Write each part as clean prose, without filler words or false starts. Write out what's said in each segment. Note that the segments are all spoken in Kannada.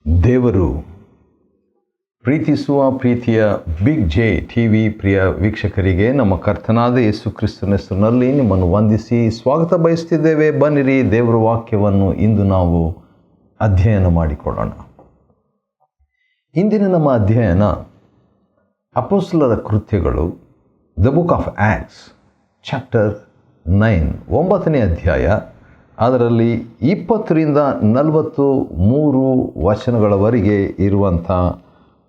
ದೇವರು ಪ್ರೀತಿಸುವ ಪ್ರೀತಿಯ ಬಿಗ್ ಜೆ ಟಿವಿ ಪ್ರಿಯ ವೀಕ್ಷಕರಿಗೆ ನಮ್ಮ ಕರ್ತನಾದ ಯೇಸು ಕ್ರಿಸ್ತನ ಹೆಸರಿನಲ್ಲಿ ನಿಮ್ಮನ್ನು ವಂದಿಸಿ ಸ್ವಾಗತ ಬಯಸ್ತಿದ್ದೇವೆ. ಬನ್ನಿರಿ, ದೇವರ ವಾಕ್ಯವನ್ನು ಇಂದು ನಾವು ಅಧ್ಯಯನ ಮಾಡಿಕೊಳ್ಳೋಣ. ಇಂದಿನ ನಮ್ಮ ಅಧ್ಯಯನ ಅಪೊಸ್ತಲರ ಕೃತ್ಯಗಳು, the book of acts chapter 9, 9ನೇ ಅಧ್ಯಾಯ. ಅದರಲ್ಲಿ 20ರಿಂದ 43 ವಚನಗಳವರೆಗೆ ಇರುವಂಥ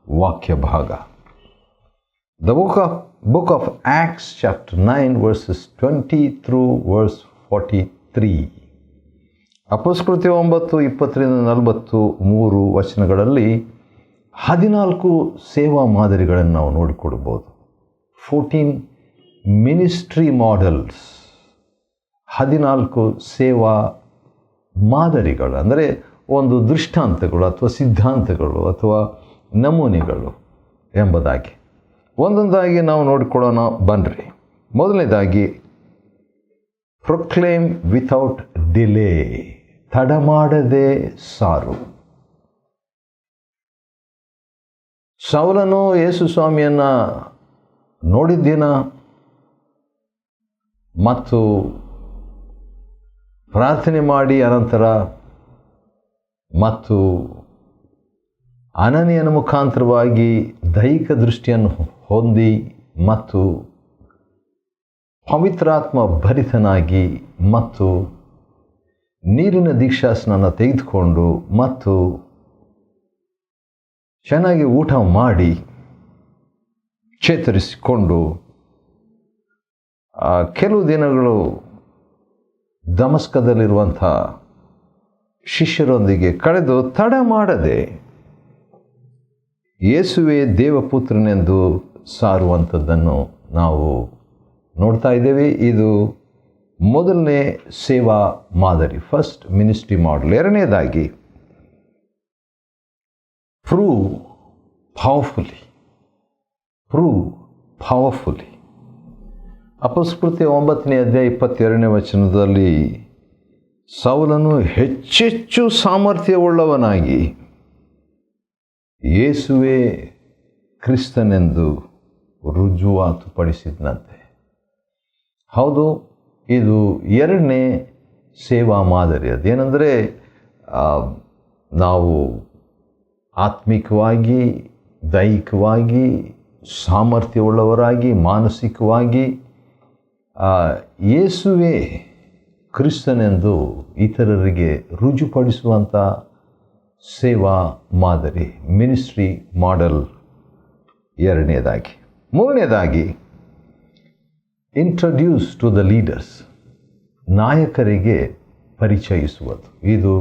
ವಾಕ್ಯ ಭಾಗ. The book of acts chapter 9 verses 20 through verse 43. ಅಪೊಸ್ತಲಕೃತ್ಯ 9, 20ರಿಂದ 43 ವಚನಗಳಲ್ಲಿ 14 ಸೇವಾ ಮಾದರಿಗಳನ್ನು ನಾವು ನೋಡಿಕೊಡ್ಬೋದು. 14 ಮಿನಿಸ್ಟ್ರಿ ಮಾಡೆಲ್ಸ್, 14 ಸೇವಾ ಮಾದರಿಗಳು, ಅಂದರೆ ಒಂದು ದೃಷ್ಟಾಂತಗಳು ಅಥವಾ ಸಿದ್ಧಾಂತಗಳು ಅಥವಾ ನಮೂನೆಗಳು ಎಂಬುದಾಗಿ ಒಂದೊಂದಾಗಿ ನಾವು ನೋಡಿಕೊಳ್ಳೋಣ. ಬನ್ನಿರಿ. ಮೊದಲನೇದಾಗಿ ಪ್ರೊಕ್ಲೇಮ್ ವಿಥೌಟ್ ಡಿಲೇ, ತಡ ಮಾಡದೆ ಸಾರು. ಸೌಲನು ಯೇಸು ಸ್ವಾಮಿಯನ್ನು ನೋಡಿದ್ದಿನ ಮತ್ತು ಪ್ರಾರ್ಥನೆ ಮಾಡಿ ಅನಂತರ ಮತ್ತು ಅನನೀಯನ ಮುಖಾಂತರವಾಗಿ ದೈಹಿಕ ದೃಷ್ಟಿಯನ್ನು ಹೊಂದಿ ಮತ್ತು ಪವಿತ್ರಾತ್ಮ ಭರಿತನಾಗಿ ಮತ್ತು ನೀರಿನ ದೀಕ್ಷಾಸ್ನಾನ ತೆಗೆದುಕೊಂಡು ಮತ್ತು ಚೆನ್ನಾಗಿ ಊಟ ಮಾಡಿ ಚೇತರಿಸಿಕೊಂಡು ಕೆಲವು ದಿನಗಳು ದಮಸ್ಕದಲ್ಲಿರುವಂಥ ಶಿಷ್ಯರೊಂದಿಗೆ ಕಳೆದು ತಡ ಮಾಡದೆ ಯೇಸುವೇ ದೇವಪುತ್ರನೆಂದು ಸಾರುವಂಥದ್ದನ್ನು ನಾವು ನೋಡ್ತಾ ಇದ್ದೇವೆ. ಇದು ಮೊದಲನೇ ಸೇವಾ ಮಾದರಿ, ಫಸ್ಟ್ ಮಿನಿಸ್ಟ್ರಿ ಮಾಡೆಲ್. ಎರಡನೇದಾಗಿ ಪ್ರೂವ್ ಪವರ್ಫುಲಿ. ಅಪೊಸ್ತಲಕೃತ್ಯ 9ನೇ ಅಧ್ಯಾಯ 22ನೇ ವಚನದಲ್ಲಿ ಸೌಲನು ಹೆಚ್ಚೆಚ್ಚು ಸಾಮರ್ಥ್ಯವುಳ್ಳವನಾಗಿ ಯೇಸುವೇ ಕ್ರಿಸ್ತನೆಂದು ರುಜುವಾತುಪಡಿಸಿದಂತೆ. ಹೌದು, ಇದು ಎರಡನೇ ಸೇವಾ ಮಾದರಿ. ಅದೇನೆಂದರೆ ನಾವು ಆತ್ಮಿಕವಾಗಿ, ದೈಹಿಕವಾಗಿ ಸಾಮರ್ಥ್ಯವುಳ್ಳವರಾಗಿ, ಮಾನಸಿಕವಾಗಿ ಯೇಸುವೇ ಕ್ರಿಸ್ತನೆಂದು ಇತರರಿಗೆ ರುಜುಪಡಿಸುವಂಥ ಸೇವಾ ಮಾದರಿ, ಮಿನಿಸ್ಟ್ರಿ ಮಾಡೆಲ್ ಎರಡನೇದಾಗಿ. ಮೂರನೇದಾಗಿ ಇಂಟ್ರಡ್ಯೂಸ್ ಟು ದ ಲೀಡರ್ಸ್, ನಾಯಕರಿಗೆ ಪರಿಚಯಿಸುವುದು. ಇದು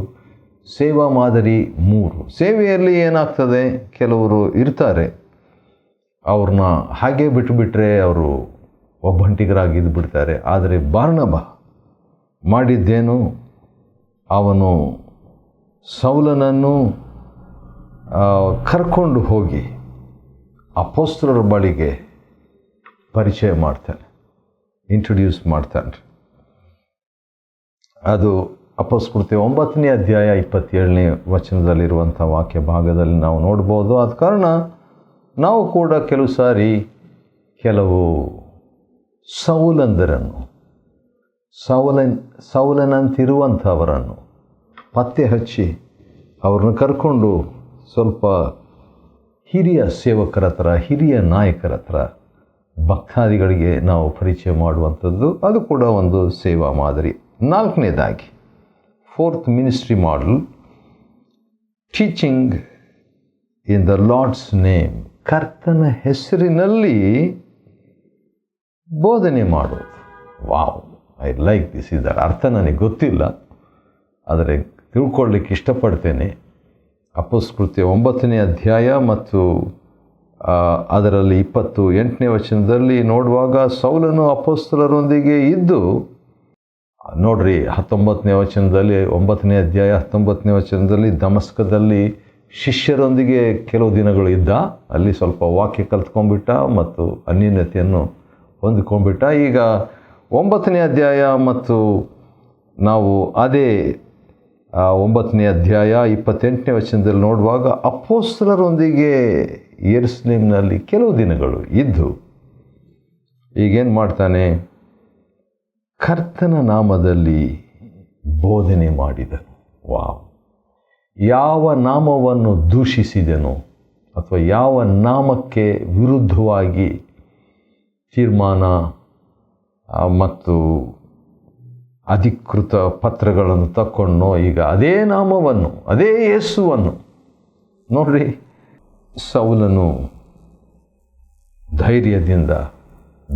ಸೇವಾ ಮಾದರಿ 3. ಸೇವೆಯಲ್ಲಿ ಏನಾಗ್ತದೆ, ಕೆಲವರು ಇರ್ತಾರೆ, ಅವ್ರನ್ನ ಹಾಗೆ ಬಿಟ್ಟುಬಿಟ್ರೆ ಅವರು ಒಬ್ಬಂಟಿಗರಾಗಿದ್ದು ಬಿಡ್ತಾರೆ. ಆದರೆ ಬಾರ್ನಬ ಮಾಡಿದ್ದೇನು, ಅವನು ಸೌಲನನ್ನು ಕರ್ಕೊಂಡು ಹೋಗಿ ಅಪೊಸ್ತಲರ ಬಳಿಗೆ ಪರಿಚಯ ಮಾಡ್ತಾನೆ, ಇಂಟ್ರೊಡ್ಯೂಸ್ ಮಾಡ್ತಾನೆ. ಅದು ಅಪೊಸ್ತಲಕೃತ್ಯ 9ನೇ ಅಧ್ಯಾಯ 27ನೇ ವಚನದಲ್ಲಿರುವಂಥ ವಾಕ್ಯ ಭಾಗದಲ್ಲಿ ನಾವು ನೋಡ್ಬೋದು. ಆದ ಕಾರಣ ನಾವು ಕೂಡ ಕೆಲವು ಸಾರಿ ಕೆಲವು ಸೌಲನಂತಿರುವಂಥವರನ್ನು ಪತ್ತೆ ಹಚ್ಚಿ ಅವ್ರನ್ನ ಕರ್ಕೊಂಡು ಸ್ವಲ್ಪ ಹಿರಿಯ ಸೇವಕರ ಹತ್ರ, ಹಿರಿಯ ನಾಯಕರ ಹತ್ರ, ಭಕ್ತಾದಿಗಳಿಗೆ ನಾವು ಪರಿಚಯ ಮಾಡುವಂಥದ್ದು, ಅದು ಕೂಡ ಒಂದು ಸೇವಾ ಮಾದರಿ. ನಾಲ್ಕನೇದಾಗಿ fourth ministry model, teaching in the Lord's name, ಕರ್ತನ ಹೆಸರಿನಲ್ಲಿ ಬೋಧನೆ ಮಾಡೋದು. Wow, I like this. ಇದರ ಅರ್ಥ ನನಗೆ ಗೊತ್ತಿಲ್ಲ, ಆದರೆ ತಿಳ್ಕೊಳ್ಳಿಕ್ಕೆ ಇಷ್ಟಪಡ್ತೇನೆ. ಅಪೊಸ್ತಲಕೃತ್ಯ 9ನೇ ಅಧ್ಯಾಯ ಮತ್ತು ಅದರಲ್ಲಿ 28ನೇ ವಚನದಲ್ಲಿ ನೋಡುವಾಗ ಸೌಲನು ಅಪೊಸ್ತಲರೊಂದಿಗೆ ಇದ್ದು, ನೋಡ್ರಿ 19ನೇ ವಚನದಲ್ಲಿ, 9ನೇ ಅಧ್ಯಾಯ 19ನೇ ವಚನದಲ್ಲಿ ದಮಸ್ಕದಲ್ಲಿ ಶಿಷ್ಯರೊಂದಿಗೆ ಕೆಲವು ದಿನಗಳು ಇದ್ದ. ಅಲ್ಲಿ ಸ್ವಲ್ಪ ವಾಕ್ಯ ಕಲ್ತ್ಕೊಂಡ್ಬಿಟ್ಟ ಮತ್ತು ಅನ್ಯೋನ್ಯತೆಯನ್ನು ಹೊಂದಿಕೊಂಡ್ಬಿಟ್ಟ. ಈಗ 9ನೇ ಅಧ್ಯಾಯ ಮತ್ತು ನಾವು ಅದೇ 9ನೇ ಅಧ್ಯಾಯ 28ನೇ ವಚನದಲ್ಲಿ ನೋಡುವಾಗ ಅಪೊಸ್ತಲರೊಂದಿಗೆ ಯೆರೂಸಲೇಮಿನಲ್ಲಿ ಕೆಲವು ದಿನಗಳು ಇದ್ದು ಈಗೇನು ಮಾಡ್ತಾನೆ, ಕರ್ತನ ನಾಮದಲ್ಲಿ ಬೋಧನೆ ಮಾಡಿದನು. ವಾವ್! ಯಾವ ನಾಮವನ್ನು ದೂಷಿಸಿದೆನೋ ಅಥವಾ ಯಾವ ನಾಮಕ್ಕೆ ವಿರುದ್ಧವಾಗಿ ತೀರ್ಮಾನ ಮತ್ತು ಅಧಿಕೃತ ಪತ್ರಗಳನ್ನು ತಕ್ಕೊಂಡೋ, ಈಗ ಅದೇ ನಾಮವನ್ನು, ಅದೇ ಯೇಸುವನ್ನು ನೋಡ್ರಿ, ಸೌಲನು ಧೈರ್ಯದಿಂದ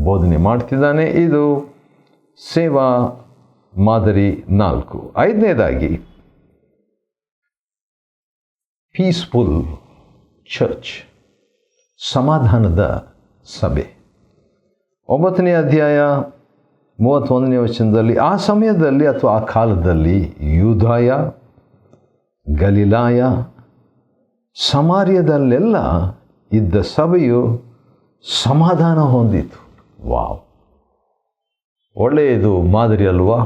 ಬೋಧನೆ ಮಾಡ್ತಿದ್ದಾನೆ. ಇದು ಸೇವಾ ಮಾದರಿ 4. 5ನೇದಾಗಿ ಪೀಸ್ಫುಲ್ ಚರ್ಚ್, ಸಮಾಧಾನದ ಸಭೆ. 9ನೇ ಅಧ್ಯಾಯ 31ನೇ ವಚನದಲ್ಲಿ, ಆ ಸಮಯದಲ್ಲಿ ಅಥವಾ ಆ ಕಾಲದಲ್ಲಿ ಯೂದಾಯ, ಗಲಿಲಾಯ, ಸಮಾರ್ಯದಲ್ಲೆಲ್ಲ ಇದ್ದ ಸಭೆಯು ಸಮಾಧಾನ ಹೊಂದಿತು. ವಾವ್! ಒಳ್ಳೆಯದು ಮಾದರಿ ಅಲ್ವಾ?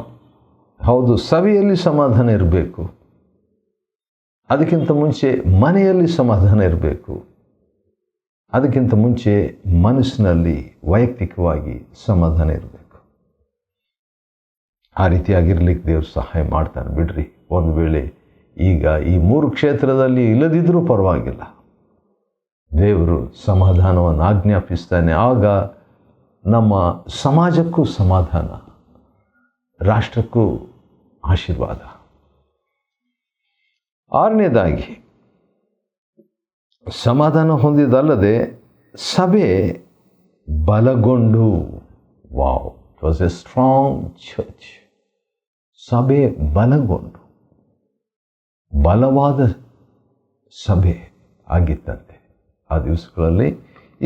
ಹೌದು, ಸಭೆಯಲ್ಲಿ ಸಮಾಧಾನ ಇರಬೇಕು. ಅದಕ್ಕಿಂತ ಮುಂಚೆ ಮನೆಯಲ್ಲಿ ಸಮಾಧಾನ ಇರಬೇಕು. ಅದಕ್ಕಿಂತ ಮುಂಚೆ ಮನಸ್ಸಿನಲ್ಲಿ ವೈಯಕ್ತಿಕವಾಗಿ ಸಮಾಧಾನ ಇರಬೇಕು. ಆ ರೀತಿಯಾಗಿರ್ಲಿಕ್ಕೆ ದೇವರು ಸಹಾಯ ಮಾಡ್ತಾನೆ ಬಿಡ್ರಿ. ಒಂದು ವೇಳೆ ಈಗ ಈ 3 ಕ್ಷೇತ್ರದಲ್ಲಿ ಇಲ್ಲದಿದ್ದರೂ ಪರವಾಗಿಲ್ಲ, ದೇವರು ಸಮಾಧಾನವನ್ನು ಆಜ್ಞಾಪಿಸ್ತಾನೆ. ಆಗ ನಮ್ಮ ಸಮಾಜಕ್ಕೂ ಸಮಾಧಾನ, ರಾಷ್ಟ್ರಕ್ಕೂ ಆಶೀರ್ವಾದ. 6ನೇದಾಗಿ ಸಮಾಧಾನ ಹೊಂದಿದಲ್ಲದೆ ಸಭೆ ಬಲಗೊಂಡು. Wow! It was a strong church. ಸಭೆ ಬಲಗೊಂಡು ಬಲವಾದ ಸಭೆ ಆಗಿತ್ತಂತೆ ಆ ದಿವಸಗಳಲ್ಲಿ.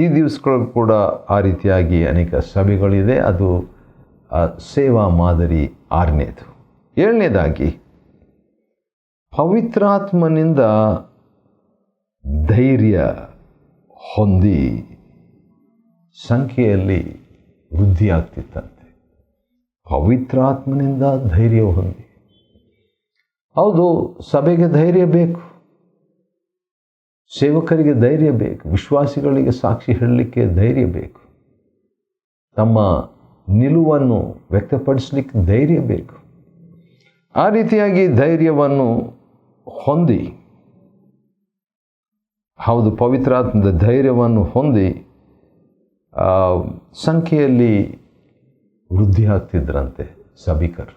ಈ ದಿವಸಗಳಲ್ಲಿ ಕೂಡ ಆ ರೀತಿಯಾಗಿ ಅನೇಕ ಸಭೆಗಳಿದೆ. ಅದು ಸೇವಾ ಮಾದರಿ 6ನೇದು. 7ನೇದಾಗಿ ಪವಿತ್ರಾತ್ಮನಿಂದ ಧೈರ್ಯ ಹೊಂದಿ ಸಂಖ್ಯೆಯಲ್ಲಿ ವೃದ್ಧಿಯಾಗ್ತಿತ್ತಂತೆ. ಪವಿತ್ರಾತ್ಮನಿಂದ ಧೈರ್ಯ ಹೊಂದಿ. ಹೌದು, ಸಭೆಗೆ ಧೈರ್ಯ ಬೇಕು, ಸೇವಕರಿಗೆ ಧೈರ್ಯ ಬೇಕು, ವಿಶ್ವಾಸಿಗಳಿಗೆ ಸಾಕ್ಷಿ ಹೇಳಲಿಕ್ಕೆ ಧೈರ್ಯ ಬೇಕು, ತಮ್ಮ ನಿಲುವನ್ನು ವ್ಯಕ್ತಪಡಿಸಲಿಕ್ಕೆ ಧೈರ್ಯ ಬೇಕು. ಆ ರೀತಿಯಾಗಿ ಧೈರ್ಯವನ್ನು ಹೊಂದಿ, ಹೌದು, ಪವಿತ್ರಾತ್ಮದ ಧೈರ್ಯವನ್ನು ಹೊಂದಿ ಸಂಖ್ಯೆಯಲ್ಲಿ ವೃದ್ಧಿ ಆಗ್ತಿದ್ರಂತೆ ಸಭಿಕರು.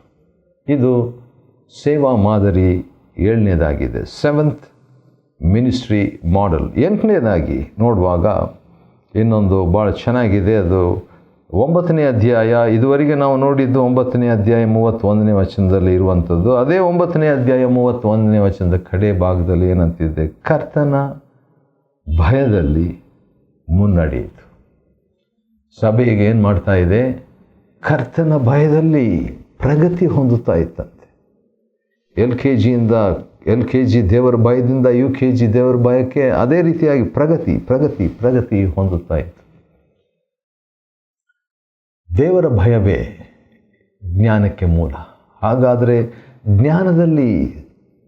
ಇದು ಸೇವಾ ಮಾದರಿ 7ನೇದಾಗಿದೆ, 7th ಮಿನಿಸ್ಟ್ರಿ ಮಾಡೆಲ್. 8ನೇದಾಗಿ ನೋಡುವಾಗ ಇನ್ನೊಂದು ಭಾಳ ಚೆನ್ನಾಗಿದೆ. ಅದು 9ನೇ ಅಧ್ಯಾಯ. ಇದುವರೆಗೆ ನಾವು ನೋಡಿದ್ದು 9ನೇ ಅಧ್ಯಾಯ 31ನೇ ವಚನದಲ್ಲಿ ಇರುವಂಥದ್ದು. ಅದೇ 9ನೇ ಅಧ್ಯಾಯ 31ನೇ ವಚನದ ಕಡೆ ಭಾಗದಲ್ಲಿ ಏನಂತಿದೆ, ಕರ್ತನ ಭಯದಲ್ಲಿ ಮುನ್ನಡೆಯಿತು. ಸಭೆಗೆ ಏನು ಮಾಡ್ತಾ ಇದೆ? ಕರ್ತನ ಭಯದಲ್ಲಿ ಪ್ರಗತಿ ಹೊಂದುತ್ತಾ ಇತ್ತಂತೆ. LKG ದೇವರ ಭಯದಿಂದ UKG ದೇವರ ಭಯಕ್ಕೆ ಅದೇ ರೀತಿಯಾಗಿ ಪ್ರಗತಿ ಹೊಂದುತ್ತಾ ಇತ್ತು. ದೇವರ ಭಯವೇ ಜ್ಞಾನಕ್ಕೆ ಮೂಲ. ಹಾಗಾದರೆ ಜ್ಞಾನದಲ್ಲಿ,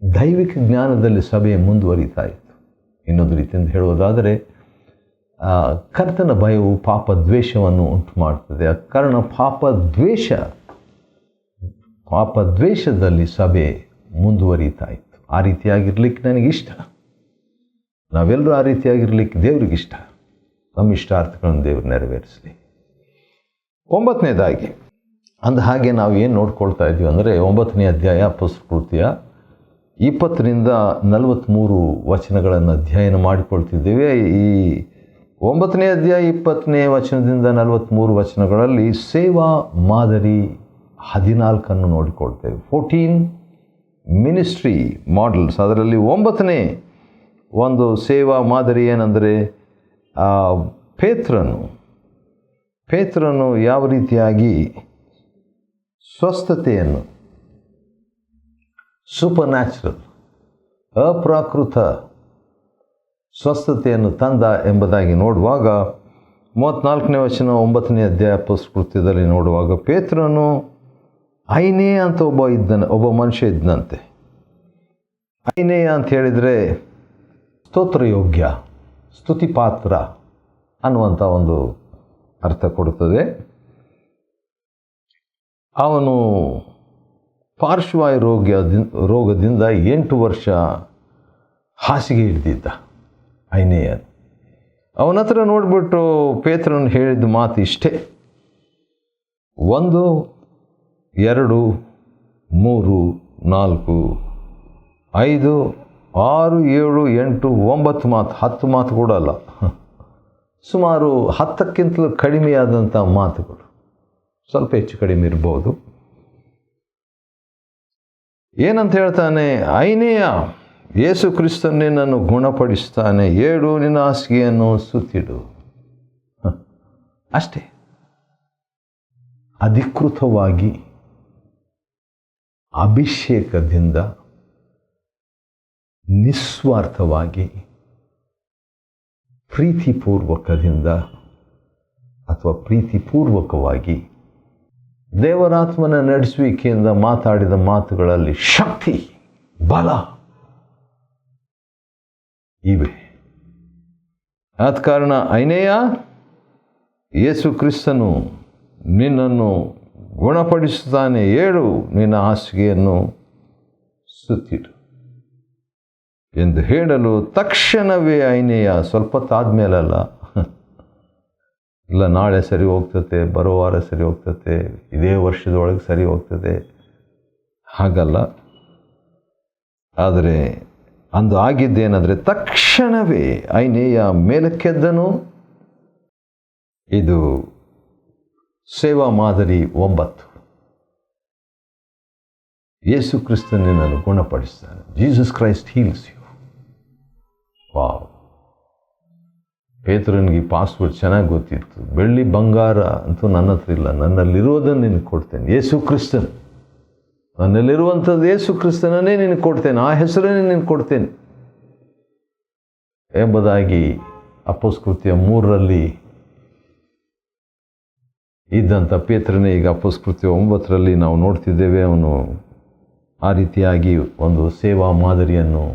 ದೈವಿಕ ಜ್ಞಾನದಲ್ಲಿ ಸಭೆ ಮುಂದುವರಿತಾ ಇತ್ತು. ಇನ್ನೊಂದು ರೀತಿಯಿಂದ ಹೇಳುವುದಾದರೆ, ಕರ್ತನ ಭಯವು ಪಾಪ ದ್ವೇಷವನ್ನು ಉಂಟು ಮಾಡ್ತದೆ. ಕಾರಣ ಪಾಪ ದ್ವೇಷದಲ್ಲಿ ಸಭೆ ಮುಂದುವರಿತಾ ಇತ್ತು. ಆ ರೀತಿಯಾಗಿರ್ಲಿಕ್ಕೆ ನನಗಿಷ್ಟ. ನಾವೆಲ್ಲರೂ ಆ ರೀತಿಯಾಗಿರ್ಲಿಕ್ಕೆ ದೇವ್ರಿಗಿಷ್ಟ. ನಮ್ಮ ಇಷ್ಟಾರ್ಥಗಳನ್ನು ದೇವರು ನೆರವೇರಿಸಲಿ. 9ನೇದಾಗಿ ಅಂದ ಹಾಗೆ ನಾವು ಏನು ನೋಡ್ಕೊಳ್ತಾ ಇದ್ದೀವಿ ಅಂದರೆ, 9ನೇ ಅಧ್ಯಾಯ ಅಪೊಸ್ತಲಕೃತ್ಯ 20ರಿಂದ 43 ವಚನಗಳನ್ನು ಅಧ್ಯಯನ ಮಾಡಿಕೊಳ್ತಿದ್ದೇವೆ. ಈ 9ನೇ ಅಧ್ಯಾಯ 20ನೇ ವಚನದಿಂದ 43 ವಚನಗಳಲ್ಲಿ ಸೇವಾ ಮಾದರಿ 14 ನೋಡಿಕೊಳ್ತೇವೆ. 14 ಮಿನಿಸ್ಟ್ರಿ ಮಾಡೆಲ್ಸ್. ಅದರಲ್ಲಿ 9ನೇ ಒಂದು ಸೇವಾ ಮಾದರಿ ಏನಂದರೆ, ಪೇತ್ರನು ಯಾವ ರೀತಿಯಾಗಿ ಸ್ವಸ್ಥತೆಯನ್ನು, ಸೂಪರ್ ನ್ಯಾಚುರಲ್, ಅಪ್ರಾಕೃತ ಸ್ವಸ್ಥತೆಯನ್ನು ತಂದ ಎಂಬುದಾಗಿ ನೋಡುವಾಗ 34ನೇ ವಚನ 9ನೇ ಅಧ್ಯಾಯ ಅಪೊಸ್ತಲಕೃತ್ಯದಲ್ಲಿ ನೋಡುವಾಗ, ಪೇತ್ರನು ಐನೇ ಅಂತ ಒಬ್ಬ ಮನುಷ್ಯ ಇದ್ದಂತೆ. ಐನೇಯ ಅಂತ ಹೇಳಿದರೆ ಸ್ತೋತ್ರಯೋಗ್ಯ, ಸ್ತುತಿಪಾತ್ರ ಅನ್ನುವಂಥ ಒಂದು ಅರ್ಥ ಕೊಡುತ್ತದೆ. ಅವನು ಪಾರ್ಶ್ವವಾಯು ರೋಗದಿಂದ 8 ವರ್ಷ ಹಾಸಿಗೆ ಹಿಡಿದಿದ್ದ ಐನೇಯ. ಅವನ ಹತ್ರ ನೋಡಿಬಿಟ್ಟು ಪೇತ್ರನು ಹೇಳಿದ ಮಾತು ಇಷ್ಟೇ: 1, 2, 3, 4, 5, 6, 7, 8, 9 ಮಾತು, 10 ಮಾತು ಕೂಡ ಅಲ್ಲ, ಸುಮಾರು 10ಕ್ಕಿಂತಲೂ ಕಡಿಮೆಯಾದಂಥ ಮಾತುಗಳು, ಸ್ವಲ್ಪ ಹೆಚ್ಚು ಕಡಿಮೆ ಇರ್ಬೋದು. ಏನಂತ ಹೇಳ್ತಾನೆ? ಐನೇಯ, ಯೇಸು ಕ್ರಿಸ್ತನು ನಿನ್ನನ್ನು ಗುಣಪಡಿಸ್ತಾನೆ, ಏಳು, ನಿನ್ನ ಹಾಸಿಗೆಯನ್ನು ಸುತ್ತಿಡು. ಅಷ್ಟೇ. ಅಧಿಕೃತವಾಗಿ ಅಭಿಷೇಕದಿಂದ ನಿಸ್ವಾರ್ಥವಾಗಿ ಪ್ರೀತಿಪೂರ್ವಕದಿಂದ ಅಥವಾ ಪ್ರೀತಿಪೂರ್ವಕವಾಗಿ ದೇವರಾತ್ಮನ ನಡೆಸುವಿಕೆಯಿಂದ ಮಾತಾಡಿದ ಮಾತುಗಳಲ್ಲಿ ಶಕ್ತಿ, ಬಲ ಇವೆ. ಆದ ಕಾರಣ ಐನೇಯ, ಯೇಸು ಕ್ರಿಸ್ತನು ನಿನ್ನನ್ನು ಗುಣಪಡಿಸುತ್ತಾನೆ, ಏಳು, ನಿನ್ನ ಹಾಸಿಗೆಯನ್ನು ಸುತ್ತಿಡು ಎಂದು ಹೇಳಲು ತಕ್ಷಣವೇ ಐನೇಯ, ಸ್ವಲ್ಪ ಹೊತ್ತಾದ್ಮೇಲಲ್ಲ, ಇಲ್ಲ ನಾಳೆ ಸರಿ ಹೋಗ್ತದೆ, ಬರೋ ವಾರ ಸರಿ ಹೋಗ್ತದೆ, ಇದೇ ವರ್ಷದೊಳಗೆ ಸರಿ ಹೋಗ್ತದೆ, ಹಾಗಲ್ಲ. ಆದರೆ ಅಂದು ಆಗಿದ್ದೇನೆಂದರೆ ತಕ್ಷಣವೇ ಐನೇಯ ಮೇಲಕ್ಕೆದ್ದನು. ಇದು ಸೇವಾ ಮಾದರಿ 9. ಯೇಸು ಕ್ರಿಸ್ತನು ನಿನ್ನನ್ನು ಗುಣಪಡಿಸ್ತಾನೆ. Jesus Christ heals you. Wow! ಪೇತ್ರನಿಗೆ ಪಾಸ್ವರ್ಡ್ ಚೆನ್ನಾಗಿ ಗೊತ್ತಿತ್ತು. ಬೆಳ್ಳಿ ಬಂಗಾರ ಅಂತೂ ನನ್ನ ಹತ್ರ ಇಲ್ಲ, ನನ್ನಲ್ಲಿರೋದನ್ನು ನಿನಗೆ ಕೊಡ್ತೇನೆ. ಯೇಸು ಕ್ರಿಸ್ತನ್, ನನ್ನಲ್ಲಿರುವಂಥದ್ದು ಯೇಸು ಕ್ರಿಸ್ತನನ್ನೇ ನಿನಗೆ ಕೊಡ್ತೇನೆ, ಆ ಹೆಸರನ್ನೇ ನಿನಗೆ ಕೊಡ್ತೇನೆ ಎಂಬುದಾಗಿ ಅಪೊಸ್ತಲಕೃತ್ಯ 3ರಲ್ಲಿ ಇದ್ದಂಥ ಪೇತ್ರನೇ ಈಗ ಅಪೊಸ್ತಲಕೃತ್ಯ 9ರಲ್ಲಿ ನಾವು ನೋಡ್ತಿದ್ದೇವೆ. ಅವನು ಆ ರೀತಿಯಾಗಿ ಒಂದು ಸೇವಾ ಮಾದರಿಯನ್ನು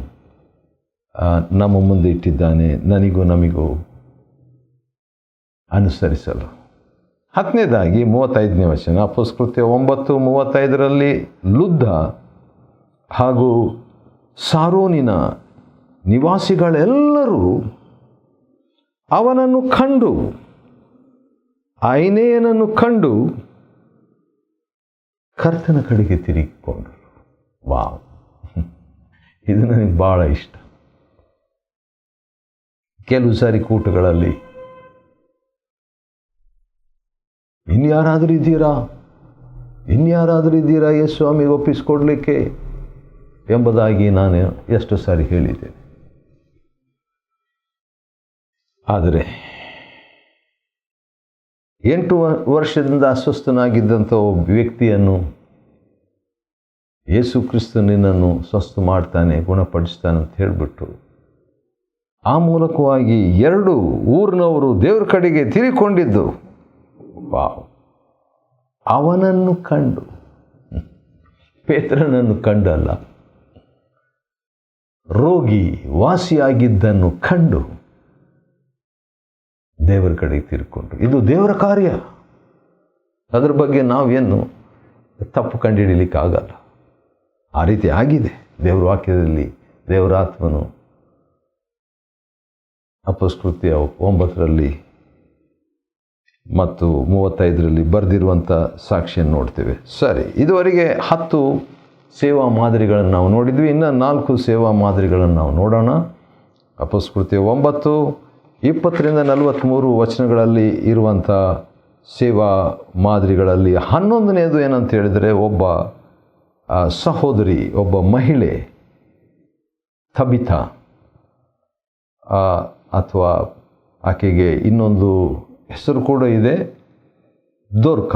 ನಮ್ಮ ಮುಂದೆ ಇಟ್ಟಿದ್ದಾನೆ, ನನಗೂ ನಮಗೂ ಅನುಸರಿಸಲು. 10ನೇದಾಗಿ 35ನೇ ವಚನ, ಅಪೊಸ್ತಲಕೃತ್ಯ 9:35ರಲ್ಲಿ ಲುದ್ದ ಹಾಗೂ ಸಾರೋನಿನ ನಿವಾಸಿಗಳೆಲ್ಲರೂ ಅವನನ್ನು ಕಂಡು, ಐನೇಯನನ್ನು ಕಂಡು ಕರ್ತನ ಕಡೆಗೆ ತಿರುಗಿಕೊಂಡರು. ವಾವ್! ಇದು ನನಗೆ ಭಾಳ ಇಷ್ಟ. ಕೆಲವು ಸಾರಿ ಕೂಟಗಳಲ್ಲಿ ಇನ್ಯಾರಾದರೂ ಇದ್ದೀರಾ ಯೇಸು ಸ್ವಾಮಿಗೆ ಒಪ್ಪಿಸಿಕೊಡ್ಲಿಕ್ಕೆ ಎಂಬುದಾಗಿ ನಾನು ಎಷ್ಟು ಸಾರಿ ಹೇಳಿದ್ದೇನೆ. ಆದರೆ 8 ವರ್ಷದಿಂದ ಅಸ್ವಸ್ಥನಾಗಿದ್ದಂಥ ಒಬ್ಬ ವ್ಯಕ್ತಿಯನ್ನು ಯೇಸು ಕ್ರಿಸ್ತನು ನಿನ್ನನ್ನು ಸ್ವಸ್ಥ ಮಾಡ್ತಾನೆ, ಗುಣಪಡಿಸ್ತಾನೆ ಅಂತ ಹೇಳಿಬಿಟ್ಟು ಆ ಮೂಲಕವಾಗಿ 2 ಊರಿನವರು ದೇವ್ರ ಕಡೆಗೆ ತಿರುಗಿಕೊಂಡಿದ್ದು. ವಾವ್! ಅವನನ್ನು ಕಂಡು, ಪೇತ್ರನನ್ನು ಕಂಡಲ್ಲ, ರೋಗಿ ವಾಸಿಯಾಗಿದ್ದನ್ನು ಕಂಡು ದೇವರ ಕಡೆಗೆ ತಿರುಗಿಕೊಂಡು. ಇದು ದೇವರ ಕಾರ್ಯ. ಅದರ ಬಗ್ಗೆ ನಾವೇನು ತಪ್ಪು ಕಂಡುಹಿಡಲಿಕ್ಕಾಗಲ್ಲ. ಆ ರೀತಿ ಆಗಿದೆ. ದೇವರ ವಾಕ್ಯದಲ್ಲಿ ದೇವರ ಆತ್ಮನು ಅಪೊಸ್ತಲಕೃತ್ಯ 9ರಲ್ಲಿ ಮತ್ತು 35ರಲ್ಲಿ ಬರೆದಿರುವಂಥ ಸಾಕ್ಷಿಯನ್ನು ನೋಡ್ತೇವೆ. ಸರಿ, ಇದುವರೆಗೆ 10 ಸೇವಾ ಮಾದರಿಗಳನ್ನು ನಾವು ನೋಡಿದ್ವಿ. ಇನ್ನು 4 ಸೇವಾ ಮಾದರಿಗಳನ್ನು ನಾವು ನೋಡೋಣ. ಅಪೊಸ್ತಲಕೃತ್ಯ 9:20-43 ವಚನಗಳಲ್ಲಿ ಇರುವಂಥ ಸೇವಾ ಮಾದರಿಗಳಲ್ಲಿ 11ನೇದು ಏನಂತ ಹೇಳಿದರೆ, ಒಬ್ಬ ಸಹೋದರಿ, ಒಬ್ಬ ಮಹಿಳೆ ತಬಿಥಾ, ಅಥವಾ ಆಕೆಗೆ ಇನ್ನೊಂದು ಹೆಸರು ಕೂಡ ಇದೆ, ದೋರ್ಕ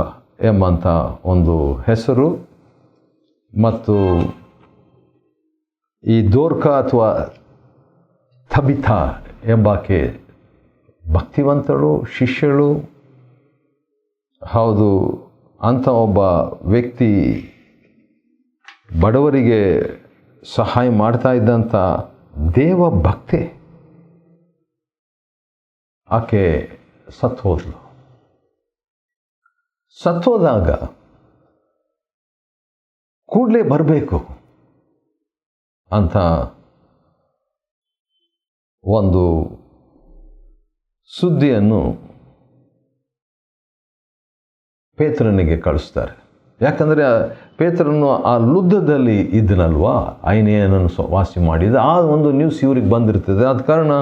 ಎಂಬಂಥ ಒಂದು ಹೆಸರು. ಮತ್ತು ಈ ದೋರ್ಕ ಅಥವಾ ತಬಿಥಾ ಎಂಬಾಕೆ ಭಕ್ತಿವಂತಳು, ಶಿಷ್ಯಳು. ಹೌದು, ಅಂಥ ಒಬ್ಬ ವ್ಯಕ್ತಿ ಬಡವರಿಗೆ ಸಹಾಯ ಮಾಡ್ತಾ ಇದ್ದಂಥ ದೇವ ಭಕ್ತೆ ಆಕೆ ಸತ್ತೋದ್ಲು. ಸತ್ತೋದಾಗ ಕೂಡಲೇ ಬರಬೇಕು ಅಂತ ಒಂದು ಸುದ್ದಿಯನ್ನು ಪೇತ್ರನಿಗೆ ಕಳಿಸ್ತಾರೆ. ಯಾಕಂದರೆ ಪೇತ್ರನು ಆ ಲುದ್ದದಲ್ಲಿ ಇದ್ದನಲ್ವಾ, ಐನೇಯನನ್ನು ವಾಸಿ ಮಾಡಿದ ಆ ಒಂದು ನ್ಯೂಸ್ ಇವ್ರಿಗೆ ಬಂದಿರ್ತದೆ. ಆದ ಕಾರಣ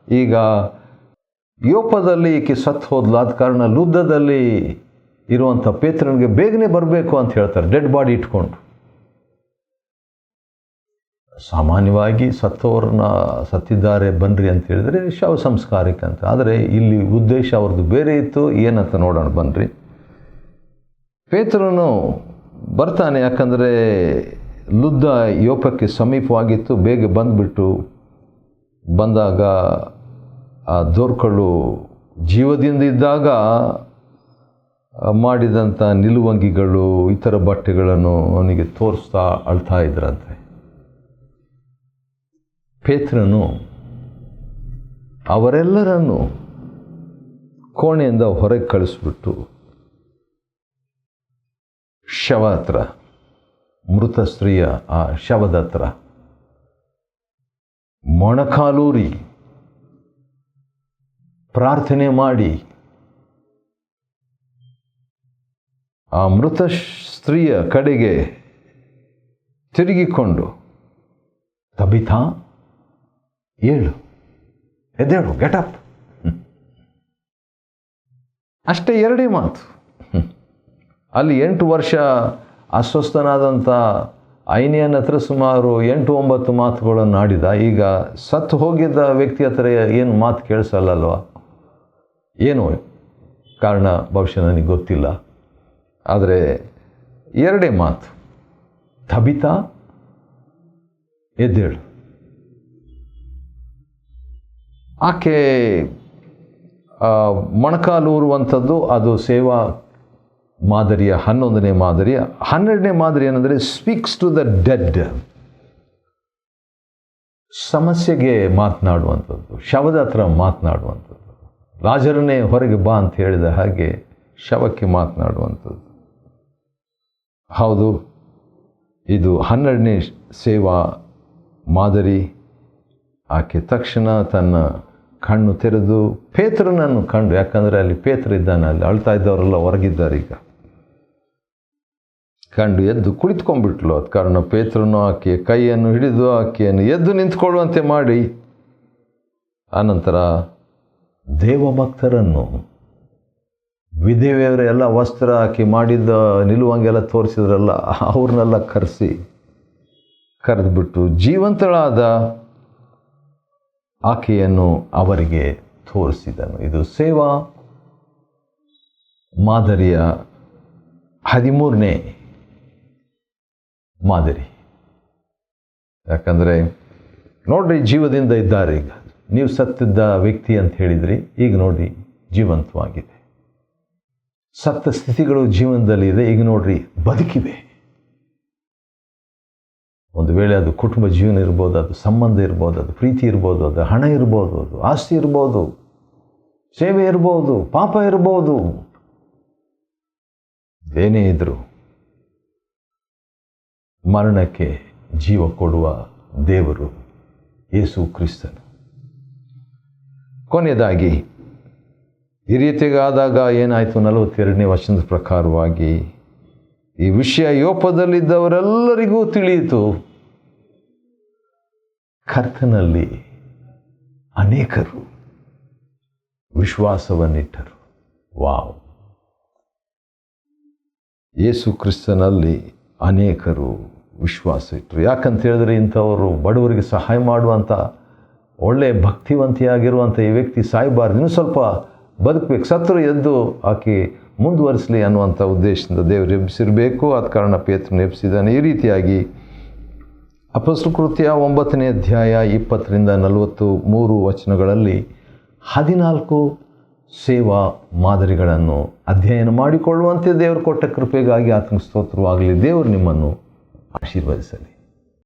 ಈಗ ಯೋಪದಲ್ಲಿ ಈಕೆ ಸತ್ತು ಹೋದ್ಲು. ಆದ ಕಾರಣ ಲುದ್ದದಲ್ಲಿ ಇರುವಂಥ ಪೇತ್ರನಿಗೆ ಬೇಗನೆ ಬರಬೇಕು ಅಂತ ಹೇಳ್ತಾರೆ, ಡೆಡ್ ಬಾಡಿ ಇಟ್ಕೊಂಡು. ಸಾಮಾನ್ಯವಾಗಿ ಸತ್ತಿದ್ದಾರೆ ಬನ್ನಿರಿ ಅಂತ ಹೇಳಿದರೆ ಶವ ಸಂಸ್ಕಾರಕ್ಕೆ ಅಂತ. ಆದರೆ ಇಲ್ಲಿ ಉದ್ದೇಶ ಅವ್ರದ್ದು ಬೇರೆ ಇತ್ತು. ಏನಂತ ನೋಡೋಣ ಬನ್ನಿರಿ. ಪೇತ್ರನು ಬರ್ತಾನೆ, ಯಾಕಂದರೆ ಲುದ್ದ ಯೋಪಕ್ಕೆ ಸಮೀಪವಾಗಿತ್ತು. ಬೇಗ ಬಂದಾಗ ಆ ದೋರ್ಕಳು ಜೀವದಿಂದ ಇದ್ದಾಗ ಮಾಡಿದಂಥ ನಿಲುವಂಗಿಗಳು, ಇತರ ಬಟ್ಟೆಗಳನ್ನು ಅವನಿಗೆ ತೋರಿಸ್ತಾ ಅಳ್ತಾ ಇದ್ರಂತೆ. ಪೇತ್ರನು ಅವರೆಲ್ಲರನ್ನು ಕೋಣೆಯಿಂದ ಹೊರಗೆ ಕಳಿಸ್ಬಿಟ್ಟು ಶವ ಹತ್ರ, ಮೃತ ಸ್ತ್ರೀಯ ಆ ಶವದ ಹತ್ರ ಮೊಣಕಾಲೂರಿ ಪ್ರಾರ್ಥನೆ ಮಾಡಿ ಆ ಮೃತ ಸ್ತ್ರೀಯ ಕಡೆಗೆ ತಿರುಗಿಕೊಂಡು, ತಬಿಥಾ ಏಳು, ಎದ್ದೇಳು, ಗೆಟಪ್. ಅಷ್ಟೇ, ಎರಡೇ ಮಾತು. ಅಲ್ಲಿ 8 ವರ್ಷ ಅಸ್ವಸ್ಥನಾದಂಥ ಐನೇಯನ ಹತ್ರ ಸುಮಾರು 8-9 ಮಾತುಗಳನ್ನು ಆಡಿದ. ಈಗ ಸತ್ತು ಹೋಗಿದ್ದ ವ್ಯಕ್ತಿ ಹತ್ರ ಏನು ಮಾತು ಕೇಳಿಸಲ್ಲಲ್ವ? ಏನೋ ಕಾರಣ ಬಹುಶಃ ನನಗೆ ಗೊತ್ತಿಲ್ಲ. ಆದರೆ ಎರಡೇ ಮಾತು, ತಬಿಥಾ ಎದ್ದೇಳು. ಆಕೆ ಮೊಣಕಾಲೂರುವಂಥದ್ದು ಅದು ಸೇವಾ ಮಾದರಿಯ 11ನೇ ಮಾದರಿ. 12ನೇ ಮಾದರಿ ಏನಂದರೆ ಸ್ಪೀಕ್ಸ್ ಟು ದ ಡೆಡ್. ಸಮಸ್ಯೆಗೆ ಮಾತನಾಡುವಂಥದ್ದು, ಶವದ ಹತ್ರ ಮಾತನಾಡುವಂಥದ್ದು. ಲಾಜರನ್ನೇ ಹೊರಗೆ ಬಾ ಅಂತ ಹೇಳಿದ ಹಾಗೆ ಶವಕ್ಕೆ ಮಾತನಾಡುವಂಥದ್ದು. ಹೌದು, ಇದು 12ನೇ ಸೇವಾ ಮಾದರಿ. ಆಕೆ ತಕ್ಷಣ ತನ್ನ ಕಣ್ಣು ತೆರೆದು ಪೇತ್ರನನ್ನು ಕಂಡು, ಯಾಕಂದರೆ ಅಲ್ಲಿ ಪೇತ್ರ ಇದ್ದಾನೆ, ಅಲ್ಲಿ ಅಳ್ತಾ ಇದ್ದವರೆಲ್ಲ ಹೊರಗಿದ್ದಾರೆ. ಈಗ ಕಂಡು ಎದ್ದು ಕುಳಿತುಕೊಂಡ್ಬಿಟ್ಲು. ಅದ ಕಾರಣ ಪೇತ್ರನು ಆಕೆಯ ಕೈಯನ್ನು ಹಿಡಿದು ಆಕೆಯನ್ನು ಎದ್ದು ನಿಂತ್ಕೊಳ್ಳುವಂತೆ ಮಾಡಿ, ಆನಂತರ ದೇವಭಕ್ತರನ್ನು, ವಿಧವೆಯರ ಎಲ್ಲ ವಸ್ತ್ರ ಆಕೆ ಮಾಡಿದ್ದ ನಿಲುವಂಗೆಲ್ಲ ತೋರಿಸಿದ್ರಲ್ಲ, ಅವ್ರನ್ನೆಲ್ಲ ಕರೆದುಬಿಟ್ಟು ಜೀವಂತಳಾದ ಆಕೆಯನ್ನು ಅವರಿಗೆ ತೋರಿಸಿದನು. ಇದು ಸೇವಾ ಮಾದರಿಯ 13ನೇ ಮಾದರಿ. ಯಾಕಂದರೆ ನೋಡ್ರಿ, ಜೀವದಿಂದ ಇದ್ದಾರೆ. ಈಗ ನೀವು ಸತ್ತಿದ್ದ ವ್ಯಕ್ತಿ ಅಂತ ಹೇಳಿದ್ರಿ, ಈಗ ನೋಡಿ ಜೀವಂತವಾಗಿದೆ. ಸತ್ತ ಸ್ಥಿತಿಗಳು ಜೀವನದಲ್ಲಿ ಇದೆ, ಈಗ ನೋಡ್ರಿ ಬದುಕಿವೆ. ಒಂದು ವೇಳೆ ಅದು ಕುಟುಂಬ ಜೀವನ ಇರ್ಬೋದು, ಅದು ಸಂಬಂಧ ಇರ್ಬೋದು, ಅದು ಪ್ರೀತಿ ಇರ್ಬೋದು, ಅದು ಹಣ ಇರ್ಬೋದು, ಅದು ಆಸ್ತಿ ಇರ್ಬೋದು, ಸೇವೆ ಇರ್ಬೋದು, ಪಾಪ ಇರ್ಬೋದು, ಏನೇ ಇದ್ದರೂ ಮರಣಕ್ಕೆ ಜೀವ ಕೊಡುವ ದೇವರು ಯೇಸು ಕ್ರಿಸ್ತನು. ಕೊನೆಯದಾಗಿ ಈ ರೀತಿಗಾದಾಗ ಏನಾಯಿತು? 42ನೇ ವಚನದ ಪ್ರಕಾರವಾಗಿ ಈ ವಿಷಯ ಯೋಪದಲ್ಲಿದ್ದವರೆಲ್ಲರಿಗೂ ತಿಳಿಯಿತು. ಕರ್ತನಲ್ಲಿ ಅನೇಕರು ವಿಶ್ವಾಸವನ್ನಿಟ್ಟರು. ವಾವ್! ಯೇಸು ಕ್ರಿಸ್ತನಲ್ಲಿ ಅನೇಕರು ವಿಶ್ವಾಸ ಇಟ್ಟರು. ಯಾಕಂತ ಹೇಳಿದ್ರೆ ಇಂಥವರು ಬಡವರಿಗೆ ಸಹಾಯ ಮಾಡುವಂಥ ಒಳ್ಳೆಯ ಭಕ್ತಿವಂತಿಯಾಗಿರುವಂಥ ಈ ವ್ಯಕ್ತಿ ಸಾಯಬಾರ್ದು, ಇನ್ನೂ ಸ್ವಲ್ಪ ಬದುಕಬೇಕು, ಸತ್ತರು ಎದ್ದು ಆಕೆ ಮುಂದುವರಿಸಲಿ ಅನ್ನುವಂಥ ಉದ್ದೇಶದಿಂದ ದೇವರು ಎಬ್ಬಿಸಿರಬೇಕು. ಆದ ಕಾರಣ ಪೇತ್ರನು ಎಬ್ಬಿಸಿದ್ದಾನೆ. ಈ ರೀತಿಯಾಗಿ ಅಪೊಸ್ತಲ ಕೃತ್ಯ 9ನೇ ಅಧ್ಯಾಯ 20-43 ವಚನಗಳಲ್ಲಿ 14 ಸೇವಾ ಮಾದರಿಗಳನ್ನು ಅಧ್ಯಯನ ಮಾಡಿಕೊಳ್ಳುವಂತೆ ದೇವರು ಕೊಟ್ಟ ಕೃಪೆಗಾಗಿ ಆತನಿಗೆ ಸ್ತೋತ್ರವಾಗಲಿ. ದೇವರು ನಿಮ್ಮನ್ನು ಆಶೀರ್ವದಿಸಲಿ.